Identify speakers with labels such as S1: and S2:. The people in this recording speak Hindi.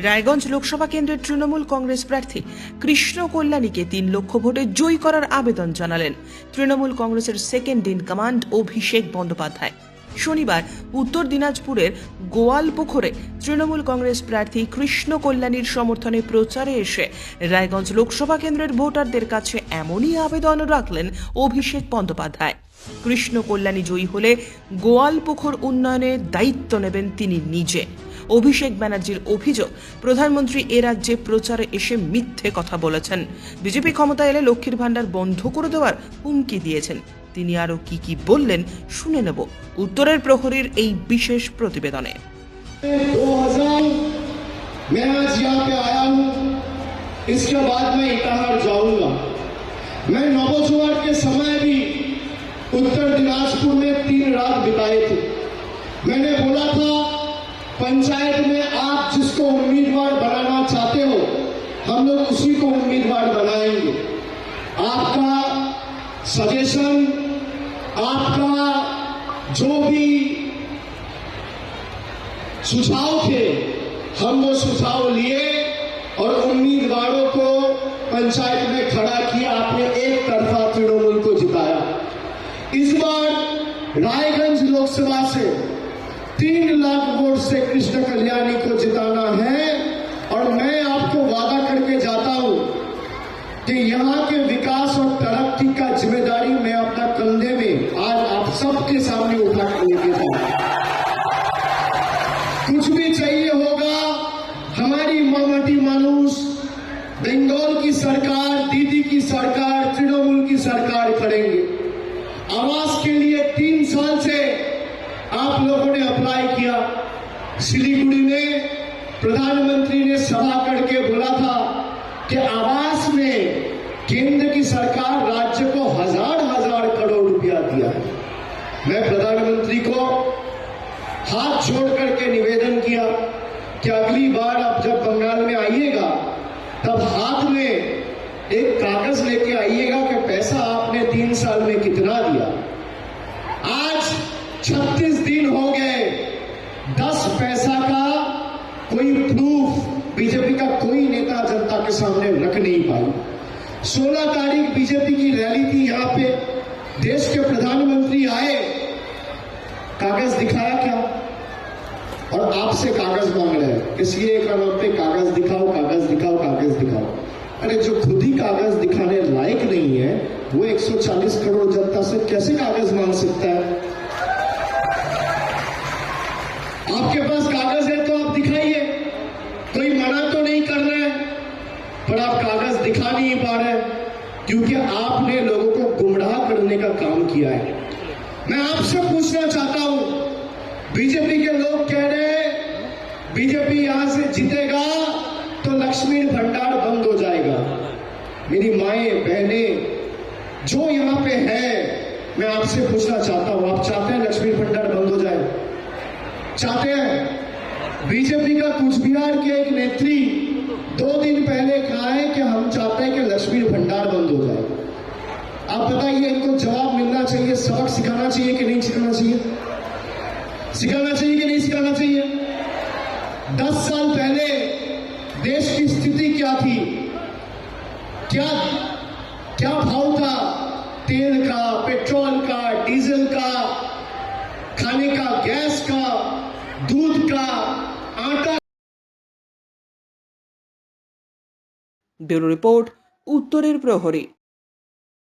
S1: রায়গঞ্জ লোকসভা কেন্দ্রের তৃণমূল কংগ্রেস প্রার্থী কৃষ্ণ কল্যাণীকে 3 লক্ষ ভোটে জয়ী করার আবেদন জানালেন তৃণমূল কংগ্রেসের second in command Abhishek Bandyopadhyay. শনিবার উত্তর দিনাজপুরের গোয়ালপুকুরে তৃণমূল কংগ্রেস প্রার্থী কৃষ্ণ কল্যাণীর সমর্থনে প্রচারে এসে রায়গঞ্জ লোকসভা কেন্দ্রের ভোটারদের কাছে এমনই আবেদন রাখলেন অভিষেক বন্দ্যোপাধ্যায়। কৃষ্ণ কল্যাণী জয়ী হলে গোয়ালপুকুর উন্নয়নের দায়িত্ব নেবেন তিনি নিজে। অভিষেক ব্যানার্জির অভিযোগ, প্রধানমন্ত্রী এ রাজ্যে প্রচারে এসে মিথ্যে কথা বলেছেন। বিজেপি ক্ষমতা এলে লক্ষ্মীর ভান্ডার বন্ধ করে দেওয়ার হুমকি দিয়েছেন। তিনি আরো কি বললেন শুনে নেব উত্তরের প্রহরীর এই বিশেষ প্রতিবেদনে।
S2: 2000 मैं आज यहाँ पे आया हूँ, इसके बाद मैं इटाहार जाऊंगा। मैं नवजुआर के समय भी उत्तर दिनाजपुर में 3 रात बिताए थे। मैंने बोला था पंचायत में आप जिसको उम्मीदवार बनाना चाहते हो हम लोग उसी को उम्मीदवार बनाएंगे। आपका सजेशन, आपका जो भी सुझाव थे हम वो सुझाव लिए और उम्मीदवारों को पंचायत में खड़ा किया। आपने एक तरफा तृणमूल को जिताया। इस बार रायगंज लोकसभा से 3 लाख वोट से कृष्ण कल्याणी को जिताना है और मैं आपको वादा करके जाता हूं कि यहाँ के विकास और तरक्की का जिम्मेदारी मैं अपना कंधे में आज आप सबके सामने उठा कर लेके जाऊंगा। कुछ भी चाहिए होगा, हमारी मामटी मानुष, बंगाल की सरकार, दीदी की सरकार, तृणमूल की सरकार करेंगे। आवास के लिए 3 साल से आप लोगों ने अप्लाई किया। सिलीगुड़ी में प्रधानमंत्री ने सभा करके बोला था कि आवास में केंद्र की सरकार राज्य को हजार करोड़ रुपया दिया है। मैं प्रधानमंत्री को हाथ जोड़ करके निवेदन किया कि अगली बार आप जब बंगाल में आइएगा तब हाथ में एक कागज लेके आइएगा कि पैसा आपने 3 साल में कितना दिया। आज 36 दिन हो गए, 10 पैसा का कोई प्रूफ बीजेपी का कोई नेता जनता के सामने रख नहीं पाई। 16 तारीख बीजेपी की रैली थी, यहाँ पे देश के प्रधानमंत्री आए, कागज दिखाया क्या? और आपसे कागज मांग रहे हैं कि सीए का नाम पे कागज दिखाओ, कागज दिखाओ, कागज दिखाओ। अरे जो खुद ही कागज दिखाने लायक नहीं है वो 140 करोड़ जनता से कैसे कागज मांग सकता है? आपके पास कागज है तो आप दिखाइए, कोई मना तो नहीं कर रहा है, पर आप कागज दिखा नहीं पा रहे क्योंकि आपने लोगों को गुमराह करने का काम किया है। मैं आपसे पूछना चाहता हूं, बीजेपी के लोग कह रहे हैं बीजेपी यहां से जीतेगा तो लक्ष्मी भंडार बंद हो जाएगा। मेरी माएं बहनें जो यहां पे है, मैं आपसे पूछना चाहता हूं, आप चाहते हैं लक्ष्मी भंडार बंद हो जाए? चाहते हैं? बीजेपी का कुछ बिहार के एक नेत्री 2 दिन पहले कहा है कि हम चाहते हैं कि लक्ष्मी भंडार बंद हो जाए। आप बताइए, इनको जवाब मिलना चाहिए, सबक सिखाना चाहिए कि नहीं सिखाना चाहिए? सिखाना चाहिए कि नहीं सिखाना चाहिए? 10 साल पहले देश की स्थिति क्या थी? क्या भाव था तेल का, पेट्रोल का, डीजल का, खाने का, गैस का, दूध का, आटा।
S1: ब्यूरो रिपोर्ट, उत्तरेर प्रहरी।